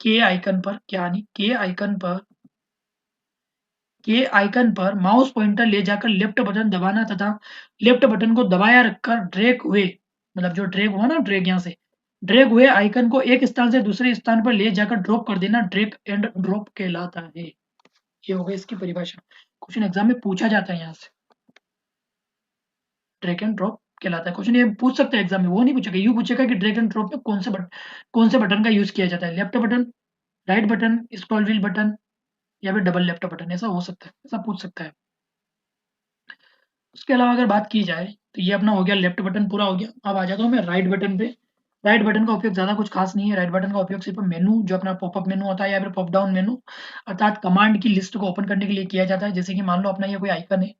Speaker 1: के आइकन पर, क्या नहीं, के आइकन पर माउस पॉइंटर ले जाकर लेफ्ट बटन दबाना तथा लेफ्ट बटन को दबाया रखकर ड्रैग हुए, मतलब जो ड्रैग हुआ ना, ड्रैग यहाँ से ड्रैग हुए आइकन को एक स्थान से दूसरे स्थान पर ले जाकर ड्रॉप कर देना ड्रैग एंड ड्रॉप कहलाता है। ये हो गई इसकी परिभाषा। क्वेश्चन एग्जाम में पूछा जाता है यहाँ से, ड्रैग एंड ड्रॉप कहलाता है। क्वेश्चन ये पूछ सकते हैं एग्जाम में, वो नहीं पूछेगा, यूँ पूछेगा कि ड्रैग एंड ड्रॉप में कौन से बटन का यूज किया जाता है? Left button, right button, scroll wheel button, या फिर डबल लेफ्ट बटन, ऐसा हो सकता है, ऐसा पूछ सकता है। उसके अलावा अगर बात की जाए तो ये अपना हो गया लेफ्ट बटन, पूरा हो गया। अब आ जाता हूँ मैं राइट बटन पे। राइट बटन का उपयोग ज़्यादा कुछ खास नहीं है। राइट बटन का उपयोग सिर्फ मेनू, जो अपना पॉपअप मेनू होता है या फिर पॉप डाउन मेनू, अर्थात कमांड की लिस्ट को ओपन करने के लिए किया जाता है। जैसे कि मान लो अपना ये कोई आइकन है,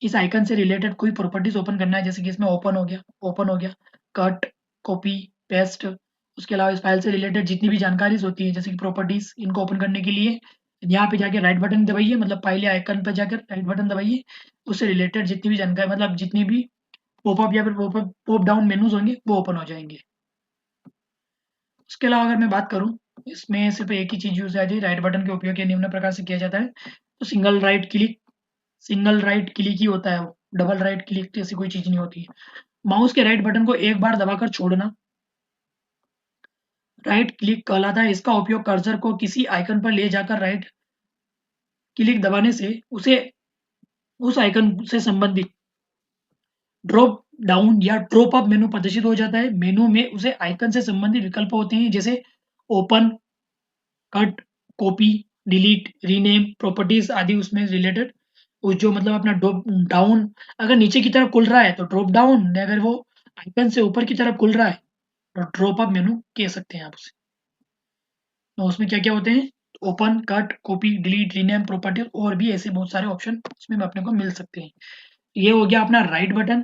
Speaker 1: इस आइकन से रिलेटेड कोई प्रॉपर्टीज ओपन करना है, जैसे कि इसमें ओपन हो गया, कट, कॉपी, पेस्ट। उसके अलावा इस फाइल से रिलेटेड जितनी भी जानकारीज होती है, जैसे कि प्रॉपर्टीज, इनको ओपन करने के लिए यहाँ पे जाके राइट बटन दबाइए, मतलब फाइल या आइकन पे जाकर राइट बटन दबाइए, उससे रिलेटेड जितनी भी जानकारी, मतलब जितनी भी पॉपअप या फिर पॉप डाउन मेनूज होंगे वो ओपन हो जाएंगे। उसके अलावा अगर मैं बात करूँ, इसमें सिर्फ एक ही चीज यूज आती है, राइट बटन के उपयोग के निम्न प्रकार से किया जाता है। तो सिंगल राइट क्लिक ही होता है वो, डबल राइट क्लिक जैसी कोई चीज नहीं होती है। माउस के राइट बटन को एक बार दबाकर छोड़ना राइट क्लिक कहलाता है। इसका उपयोग कर्सर को किसी आइकन पर ले जाकर राइट क्लिक दबाने से उसे उस आइकन से संबंधित ड्रॉप डाउन या ड्रॉप अप मेनू प्रदर्शित हो जाता है। मेनू में उसे आइकन से संबंधित विकल्प होते हैं, जैसे open, cut, copy, delete, rename, properties आदि उसमें रिलेटेड। उस जो मतलब अपना ड्रॉप डाउन अगर नीचे की तरफ खुल रहा है तो ड्रॉप डाउन, अगर वो आइकन से ऊपर की तरफ खुल रहा है तो ड्रॉप अप मेनू कह सकते हैं आप उसे। तो उसमें क्या क्या होते हैं, open, cut, copy, delete, rename, property और भी ऐसे बहुत सारे ऑप्शन इसमें अपने को मिल सकते हैं। ये हो गया अपना राइट बटन।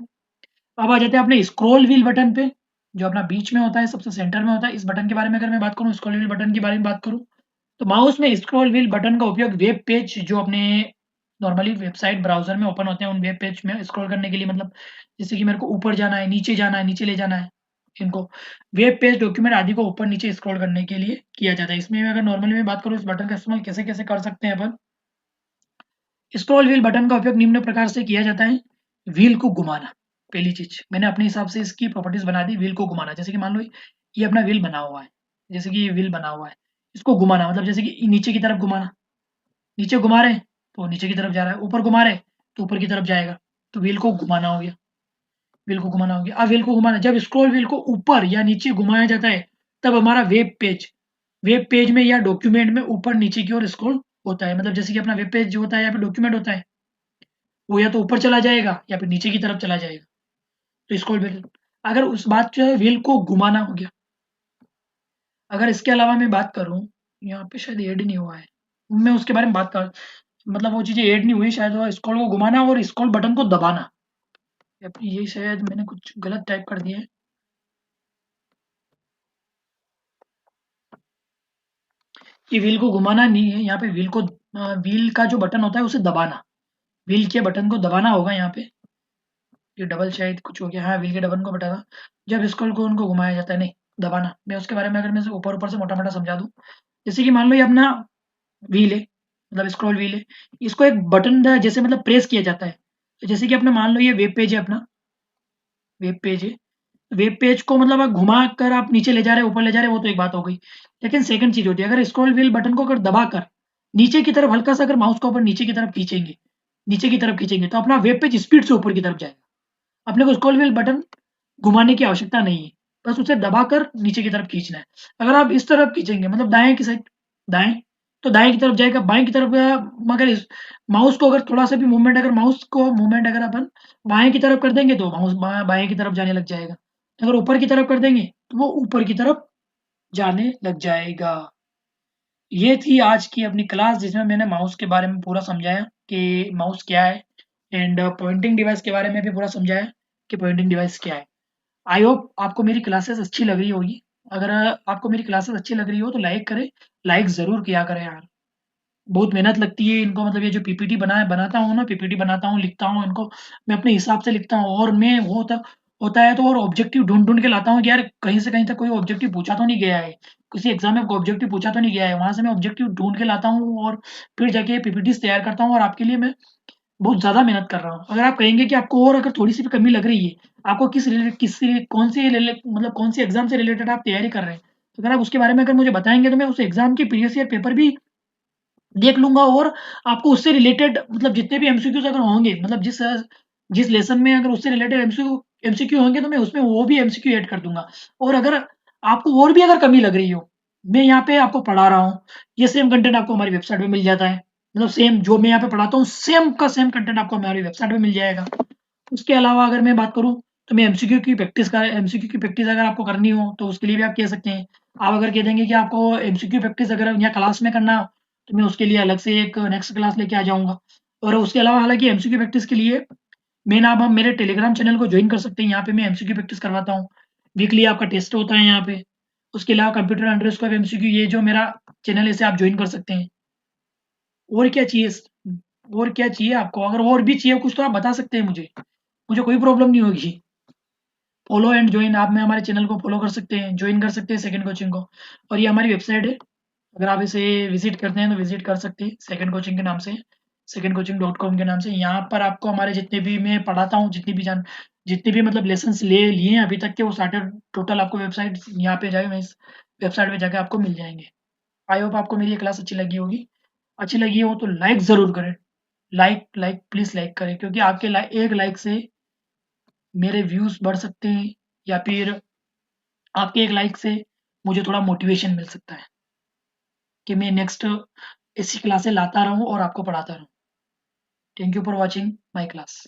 Speaker 1: अब आ जाते हैं अपने स्क्रॉल व्हील बटन पे, जो अपना बीच में होता है, सबसे सेंटर में होता है। इस बटन के बारे में अगर मैं बात करूँ, स्क्रॉल व्हील बटन के बारे में बात करूँ, तो माउस में स्क्रॉल व्हील बटन का उपयोग वेब पेज जो अपने नॉर्मली वेबसाइट ब्राउजर में ओपन होते हैं उन वेब पेज में स्क्रॉल करने के लिए, मतलब जैसे कि मेरे को ऊपर जाना है, नीचे जाना है, नीचे ले जाना है, इनको वेब पेज, डॉक्यूमेंट आदि को ऊपर नीचे स्क्रॉल करने के लिए किया जाता है। इसमें अगर नॉर्मली मैं बात करूँ इस बटन का इस्तेमाल कैसे कैसे कर सकते हैं अपन। स्क्रॉल व्हील बटन का उपयोग निम्न प्रकार से किया जाता है। व्हील को घुमाना, पहली चीज मैंने अपने हिसाब से इसकी प्रॉपर्टीज बना दी। व्हील को घुमाना, जैसे कि मान लो ये अपना व्हील बना हुआ है, जैसे कि ये व्हील बना हुआ है, इसको घुमाना मतलब जैसे कि नीचे की तरफ घुमाना, नीचे घुमा रहे हैं तो नीचे की तरफ जा रहा है, ऊपर घुमा रहे हैं तो ऊपर की तरफ जाएगा। तो व्हील को घुमाना हो गया, व्हील को घुमाना हो गया। अब व्हील को घुमाना, जब स्क्रॉल व्हील को ऊपर या नीचे घुमाया जाता है तब हमारा वेब पेज में या डॉक्यूमेंट में ऊपर नीचे की ओर स्क्रॉल होता है। मतलब जैसे कि अपना वेब पेज जो होता है या फिर डॉक्यूमेंट होता है, वो या तो ऊपर चला जाएगा या फिर नीचे की तरफ चला जाएगा। तो स्क्रॉल व्हील, अगर उस बात जो है व्हील को घुमाना हो गया। अगर इसके अलावा मैं बात करूं, यहाँ पे शायद ऐड नहीं हुआ है, मैं उसके बारे में बात कर, मतलब वो चीज़ें ऐड नहीं हुई शायद, वो स्क्रॉल को घुमाना और स्क्रॉल बटन को दबाना, या फिर ये शायद मैंने कुछ गलत टाइप कर दिया है। ये व्हील को घुमाना नहीं है, यहाँ पे व्हील को व्हील का जो बटन होता है उसे दबाना, व्हील के बटन को दबाना होगा यहाँ पे। ये डबल शायद कुछ हो गया, हाँ व्हील के बटन को बटाना, जब स्क्रॉल को उनको घुमाया जाता है, नहीं दबाना। मैं उसके बारे में अगर मैं ऊपर ऊपर से मोटा मोटा समझा दूं, जैसे कि मान लो ये अपना व्हील है, मतलब स्क्रॉल व्हील है, इसको एक बटन जैसे मतलब प्रेस किया जाता है। तो जैसे कि अपना मान लो ये वेब पेज है, अपना वेब पेज है, वेब पेज को मतलब आप घुमा कर आप नीचे ले जा रहे हैं, ऊपर ले जा रहे हैं, वो तो एक बात हो गई। लेकिन सेकंड चीज होती है, अगर स्क्रॉल व्हील बटन को अगर दबा कर नीचे की तरफ हल्का सा अगर माउस को ऊपर नीचे की तरफ खींचेंगे, नीचे की तरफ खींचेंगे तो अपना वेब पेज स्पीड से ऊपर की तरफ जाएगा। अपने को स्क्रॉल व्हील बटन घुमाने की आवश्यकता नहीं है, बस उसे दबाकर नीचे की तरफ खींचना है। अगर आप इस तरफ खींचेंगे मतलब दाएं की साइड, दाएं, तो दाएं की तरफ जाएगा, बाएं की तरफ मगर इस माउस को अगर थोड़ा सा भी मूवमेंट, अगर माउस को मूवमेंट अगर अपन बाएं की तरफ कर देंगे तो माउस बाएं की तरफ जाने लग जाएगा। अगर ऊपर की तरफ कर देंगे तो वो ऊपर की तरफ जाने लग जाएगा। ये थी आज की अपनी क्लास, जिसमें मैंने माउस के बारे में पूरा समझाया कि माउस क्या है, एंड पॉइंटिंग डिवाइस के बारे में भी पूरा समझाया कि पॉइंटिंग डिवाइस क्या है। आई होप आपको मेरी क्लासेस अच्छी लग रही होगी। अगर आपको मेरी क्लासेस अच्छी लग रही हो तो लाइक करें, लाइक ज़रूर किया करें यार। बहुत मेहनत लगती है इनको, मतलब ये जो पीपीटी बनाता हूँ ना, पीपीटी बनाता हूँ, लिखता हूँ इनको, मैं अपने हिसाब से लिखता हूँ, और मैं वो होता होता है तो और ऑब्जेक्टिव ढूंढ ढूंढ के लाता हूँ कि यार कहीं से कहीं तक कोई ऑब्जेक्टिव पूछा तो नहीं गया है, किसी एग्जाम में ऑब्जेक्टिव पूछा तो नहीं गया है, वहां से मैं ऑब्जेक्टिव ढूंढ के लाता हूँ और फिर जाके पीपीटी तैयार करता हूँ, और आपके लिए मैं बहुत ज़्यादा मेहनत कर रहा हूँ। अगर आप कहेंगे कि आपको और अगर थोड़ी सी भी कमी लग रही है, आपको कौन सी मतलब कौन सी एग्जाम से रिलेटेड आप तैयारी कर रहे हैं, तो अगर आप उसके बारे में अगर मुझे बताएंगे तो मैं उस एग्जाम के प्रीवियस ईयर पेपर भी देख लूंगा, और आपको उससे रिलेटेड मतलब जितने भी एमसीक्यूज अगर होंगे, मतलब जिस जिस लेसन में अगर उससे रिलेटेड एमसीक्यू एमसीक्यू होंगे तो मैं उसमें वो भी एमसीक्यू ऐड कर दूंगा। और अगर आपको और भी अगर कमी लग रही हो, मैं यहाँ पे आपको पढ़ा रहा हूँ, ये सेम कंटेंट आपको हमारी वेबसाइट पे मिल जाता है, मतलब सेम जो मैं यहाँ पे पढ़ाता हूँ सेम का सेम कंटेंट आपको हमारी वेबसाइट पे मिल जाएगा। उसके अलावा अगर मैं बात करूँ तो मैं एमसीक्यू की प्रैक्टिस अगर आपको करनी हो तो उसके लिए भी आप कह सकते हैं। आप अगर कह देंगे कि आपको एमसीक्यू प्रैक्टिस अगर यहाँ क्लास में करना हो तो मैं उसके लिए अलग से एक नेक्स्ट क्लास लेके आ जाऊँगा। और उसके अलावा हालाँकि एमसीक्यू प्रैक्टिस के लिए मेन आप मेरे टेलीग्राम चैनल को ज्वाइन कर सकते हैं, यहाँ पे मैं एमसीक्यू प्रैक्टिस करवाता हूँ। वीकली आपका टेस्ट होता है यहाँ पे। उसके अलावा कंप्यूटर अंडरस्कोर एमसीक्यू, ये जो मेरा चैनल है इसे आप ज्वाइन कर सकते हैं। और क्या चाहिए, और क्या चाहिए आपको, अगर और भी चाहिए कुछ तो आप बता सकते हैं मुझे, मुझे कोई प्रॉब्लम नहीं होगी। फॉलो एंड ज्वाइन, आप में हमारे चैनल को फॉलो कर सकते हैं, ज्वाइन कर सकते हैं सेकंड कोचिंग को। और ये हमारी वेबसाइट है, अगर आप इसे विजिट करते हैं तो विजिट कर सकते हैं सेकंड कोचिंग के नाम से, सेकंड कोचिंग डॉट कॉम के नाम से। यहाँ पर आपको हमारे जितने भी मैं पढ़ाता हूँ, जितने भी मतलब लेसन्स ले लिए हैं अभी तक के, वो सारे टोटल आपको वेबसाइट यहाँ पे जाके मैं इस वेबसाइट पे जाके आपको मिल जाएंगे। आई होप आपको मेरी ये क्लास अच्छी लगी होगी। अच्छी लगी हो तो लाइक ज़रूर करें, लाइक लाइक प्लीज़ लाइक करें, क्योंकि आपके एक लाइक से मेरे व्यूज़ बढ़ सकते हैं या फिर आपके एक लाइक से मुझे थोड़ा मोटिवेशन मिल सकता है कि मैं नेक्स्ट ऐसी क्लासें लाता रहूँ और आपको पढ़ाता रहूँ। Thank you for watching my class.